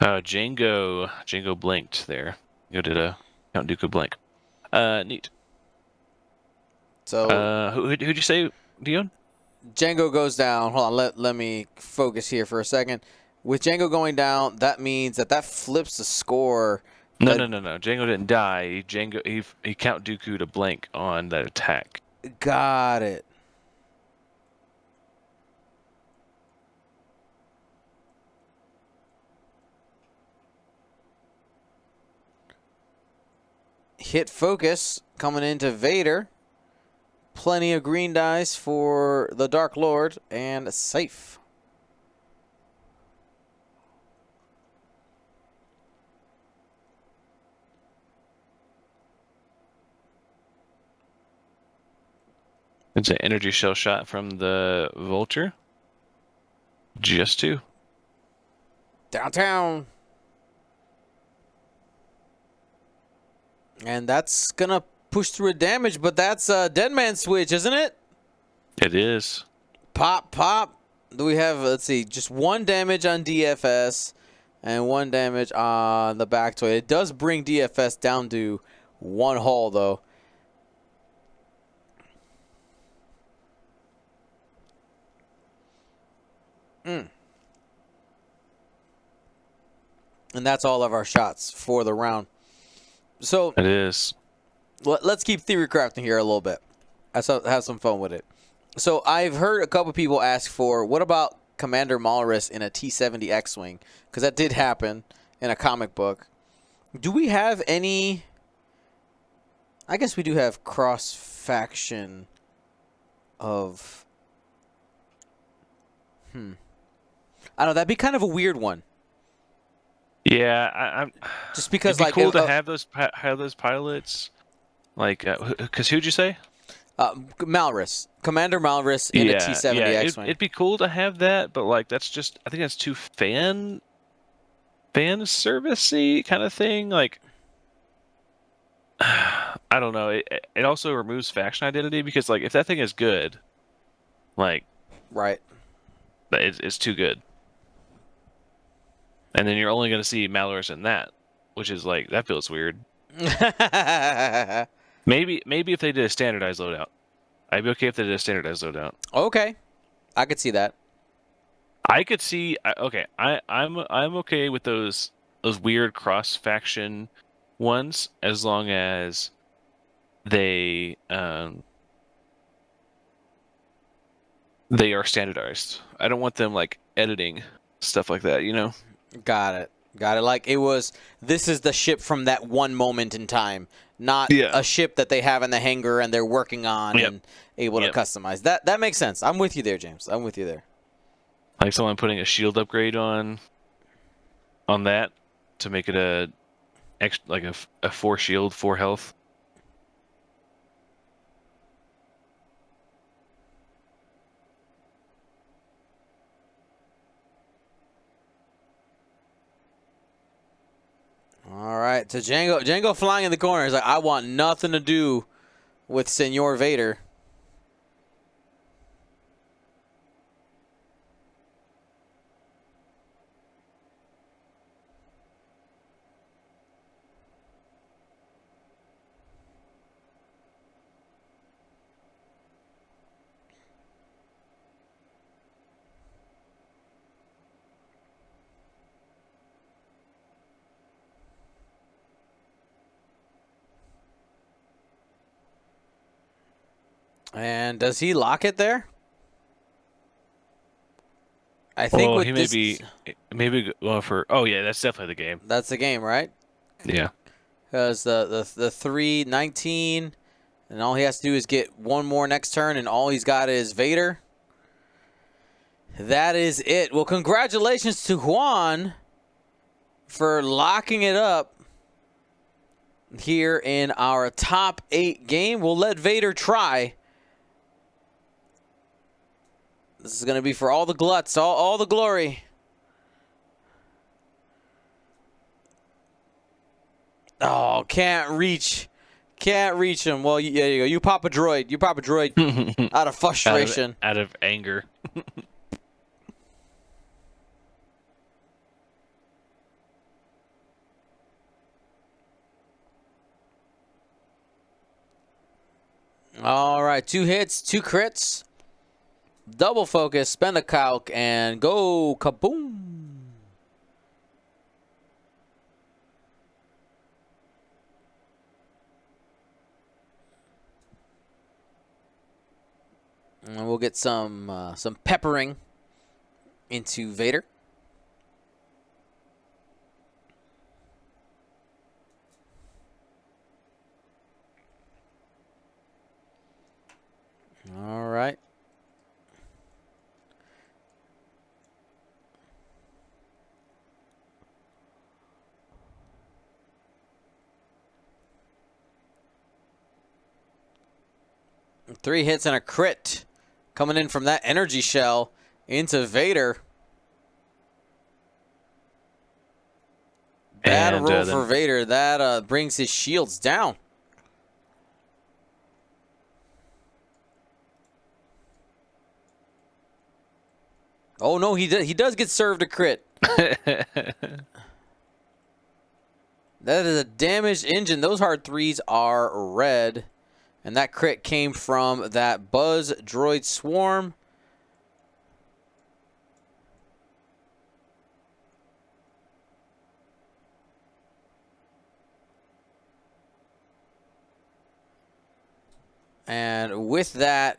Django blinked there. You did a Count Dooku blink. Neat. So who'd you say, Dion? Django goes down. Hold on, let me focus here for a second. With Django going down, that means that flips the score. No. Django didn't die. He Count Dooku to blank on that attack. Got it. Hit focus coming into Vader. Plenty of green dice for the Dark Lord and safe. It's an energy shell shot from the Vulture. Just 2. Downtown. And that's going to push through a damage, but that's a dead man switch, isn't it? It is. Pop, pop. Do we have, let's see, just 1 damage on DFS and 1 damage on the back toy. It does bring DFS down to 1 hull, though. And that's all of our shots for the round. So It is. let's keep theory crafting here a little bit. Have some fun with it. So I've heard a couple people ask for, what about Commander Malrus in a T-70 X-Wing? Because that did happen in a comic book. Do we have any... I guess we do have cross-faction of... I don't know. That'd be kind of a weird one. Yeah, I'm. Just because, it'd be like, cool to have those pilots. Like, because who'd you say? Malrus, Commander Malrus in a T-70 X-Wing. It'd be cool to have that, but like that's just, I think that's too fan servicey kind of thing. Like, I don't know. It also removes faction identity because like if that thing is good, like, right, it's too good. And then you're only going to see Malrus in that, which is like, that feels weird. Maybe if they did a standardized loadout. I'd be okay if they did a standardized loadout. Okay. I could see that. I could see, okay, I'm okay with those weird cross-faction ones as long as they are standardized. I don't want them like editing stuff like that, you know? Got it. Like this is the ship from that one moment in time, not a ship that they have in the hangar and they're working on and able to customize. That makes sense. I'm with you there, James. I'm with you there. Like someone putting a shield upgrade on that to make it a 4 shield, 4 health. All right, so Django flying in the corner is like, I want nothing to do with Senor Vader. And does he lock it there? I think with he this, maybe going for. Oh yeah, that's definitely the game. that's the game, right? Yeah. Because the 319, and all he has to do is get one more next turn, and all he's got is Vader. That is it. Well, congratulations to Juan for locking it up here in our top 8 game. We'll let Vader try. This is going to be for all the gluts, all the glory. Oh, can't reach him. Well, there you go. You pop a droid. Out of frustration. Out of anger. All right, 2 hits, 2 crits. Double focus, spend a calc, and go kaboom. And we'll get some peppering into Vader. All right. 3 hits and a crit coming in from that energy shell into Vader. Bad roll for Vader. That brings his shields down. Oh, no, he does get served a crit. That is a damaged engine. Those hard 3s are red. And that crit came from that Buzz Droid Swarm. And with that,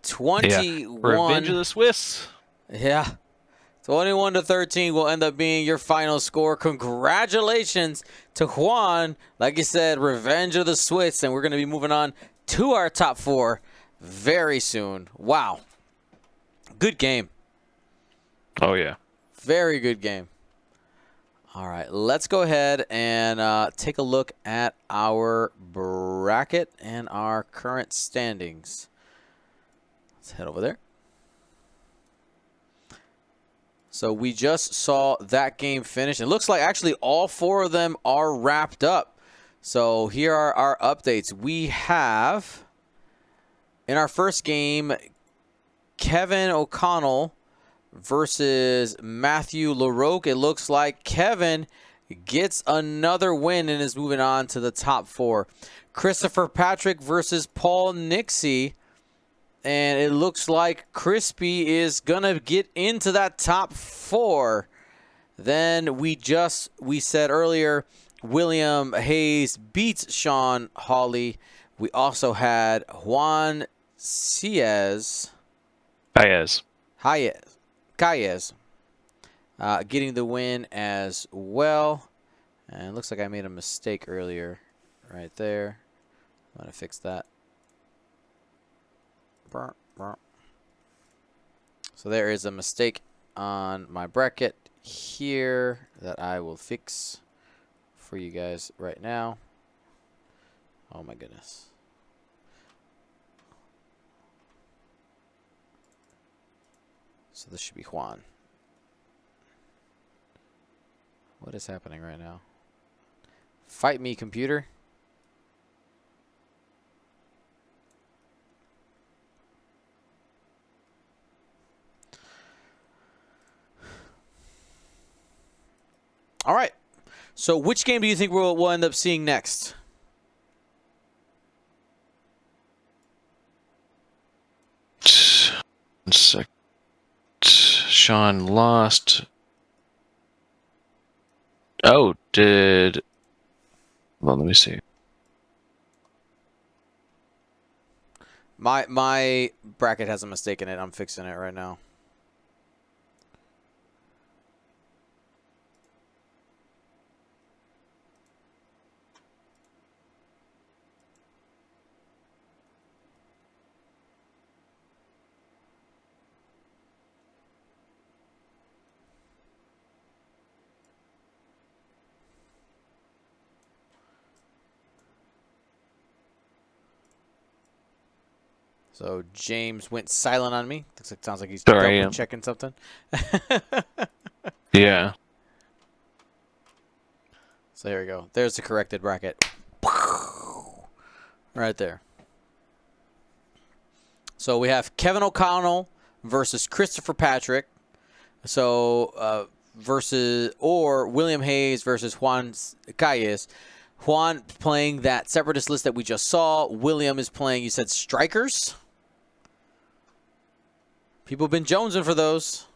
21. Revenge of the Swiss. Yeah. 21-13 will end up being your final score. Congratulations to Juan. Like you said, revenge of the Swiss. And we're going to be moving on to our top 4 very soon. Wow. Good game. Oh, yeah. Very good game. All right. Let's go ahead and take a look at our bracket and our current standings. Let's head over there. So we just saw that game finish. It looks like actually all 4 of them are wrapped up. So here are our updates. We have, in our first game, Kevin O'Connell versus Matthew LaRoque. It looks like Kevin gets another win and is moving on to the top 4. Christopher Patrick versus Paul Nixie. And it looks like Crispy is going to get into that top 4. Then we said earlier, William Hayes beats Sean Hawley. We also had Juan Caez getting the win as well. And it looks like I made a mistake earlier right there. I'm going to fix that. So there is a mistake on my bracket here that I will fix for you guys right now. Oh my goodness. So this should be Juan. What is happening right now? Fight me, computer. All right. So which game do you think we'll end up seeing next? One sec. Sean lost. Oh, did... Well, let me see. My bracket has a mistake in it. I'm fixing it right now. So James went silent on me. Sounds like he's double checking something. Yeah. So here we go. There's the corrected bracket. Right there. So we have Kevin O'Connell versus Christopher Patrick. So or William Hayes versus Juan Caez. Juan playing that separatist list that we just saw. William is playing, you said, strikers. People have been jonesing for those.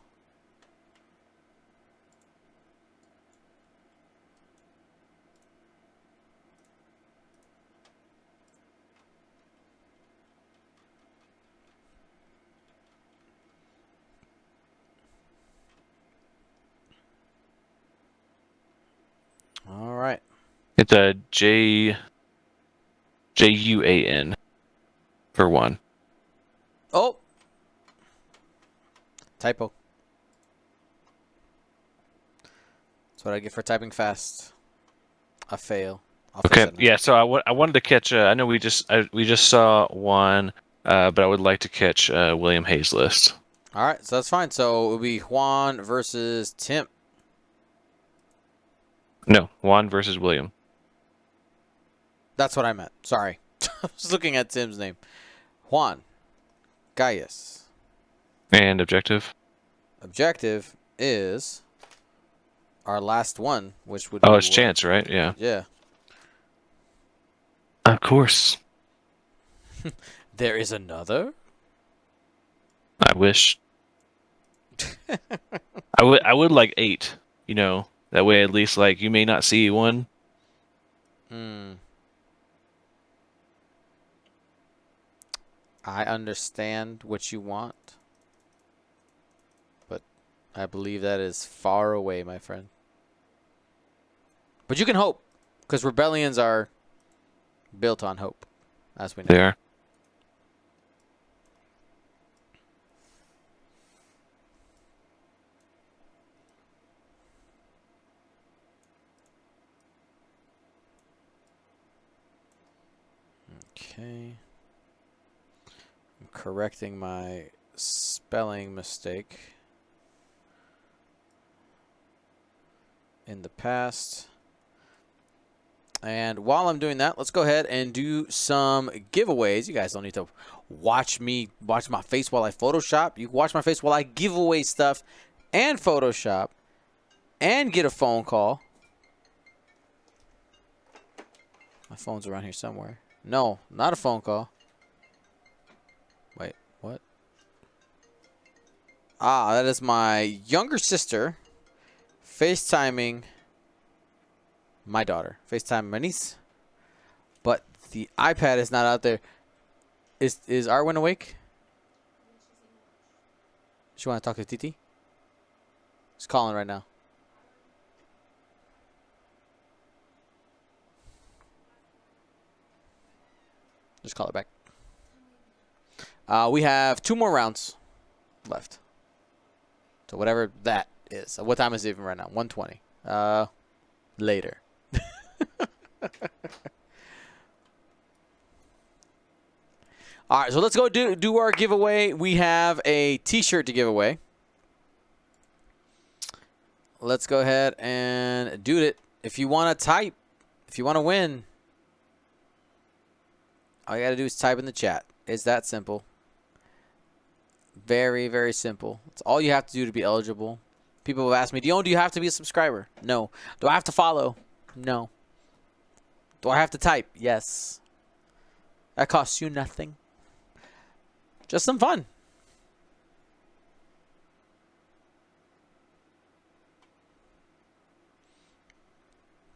All right. It's a Juan for 1. Oh. Typo. That's what I get for typing fast. A fail. I'll fix Okay. that now. Yeah. So I wanted to catch. I know we just saw Juan, but I would like to catch William Hayes' list. All right, so that's fine. So it would be Juan versus Tim. No, Juan versus William. That's what I meant. Sorry. I was looking at Tim's name. Juan. Caez. And objective. Objective is our last one, which would be... Oh, it's chance, right? Yeah. Yeah. Of course. There is another? I wish. I would like 8. You know, that way at least like you may not see one. I understand what you want, but I believe that is far away, my friend. But you can hope, because rebellions are built on hope, as we know. They are. Okay. I'm correcting my spelling mistake in the past. And while I'm doing that, let's go ahead and do some giveaways. You guys don't need to watch my face while I Photoshop. You can watch my face while I give away stuff and Photoshop and get a phone call. My phone's around here somewhere. No, not a phone call. Wait, what? Ah, that is my younger sister FaceTiming my daughter. FaceTime my niece. But the iPad is not out there. Is Arwen awake? She want to talk to Titi? She's calling right now. Just call her back. We have 2 more rounds left. So whatever that is. What time is it even right now? 1:20. Later. All right, so let's go do our giveaway. We have a T-shirt to give away. Let's go ahead and do it. If you want to type, if you want to win, all you got to do is type in the chat. It's that simple. Very, very simple. It's all you have to do to be eligible. People have asked me, Dion, do you have to be a subscriber? No. Do I have to follow? No. Do I have to type? Yes. That costs you nothing. Just some fun.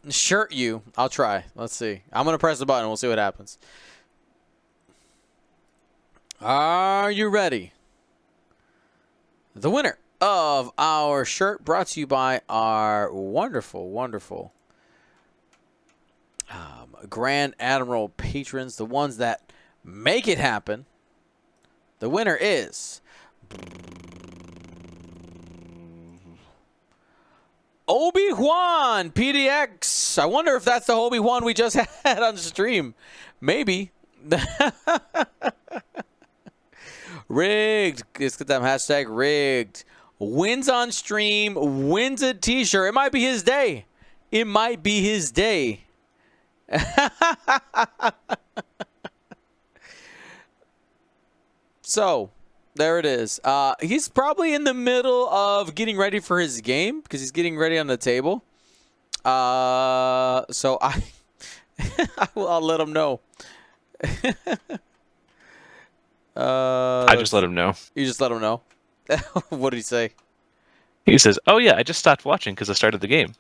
Shirt you. I'll try. Let's see. I'm going to press the button. We'll see what happens. Are you ready? The winner of our shirt brought to you by our wonderful, wonderful Grand Admiral patrons, the ones that make it happen. The winner is Obi-Wan PDX. I wonder if that's the Obi-Wan we just had on stream. Maybe. Rigged. Let's get that hashtag rigged. Wins on stream. Wins a t-shirt. It might be his day. It might be his day. So, there it is. He's probably in the middle of getting ready for his game because he's getting ready on the table. So I'll let him know. I just let him know. You just let him know. What did he say? He says, "Oh yeah, I just stopped watching because I started the game."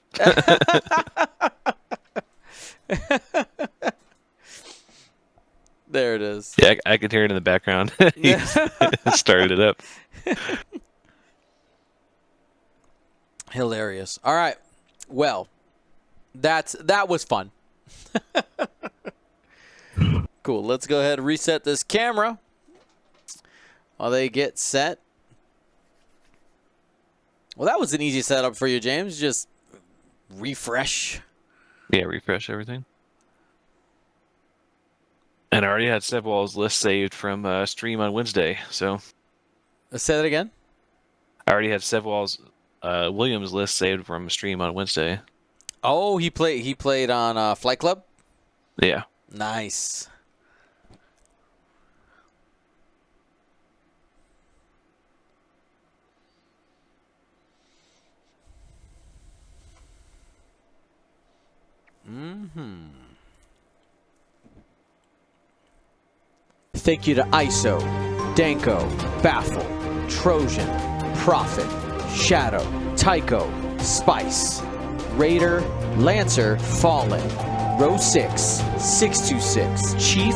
There it is. Yeah, I could hear it in the background. He started it up. Hilarious. All right. Well, that was fun. Cool. Let's go ahead and reset this camera while they get set. Well, that was an easy setup for you, James. Just refresh. Yeah, refresh everything. And I already had Sebwall's list saved from stream on Wednesday, so. Say that again? I already had Sebwall's Williams list saved from a stream on Wednesday. Oh, he played on Flight Club? Yeah. Nice. Thank you to ISO, Danko, Baffle, Trojan, Prophet, Shadow, Tycho, Spice, Raider, Lancer, Fallen, Row 6, 626, Chief,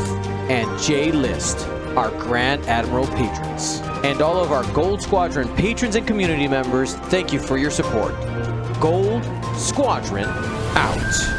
and J List, our Grand Admiral patrons. And all of our Gold Squadron patrons and community members, thank you for your support. Gold Squadron out.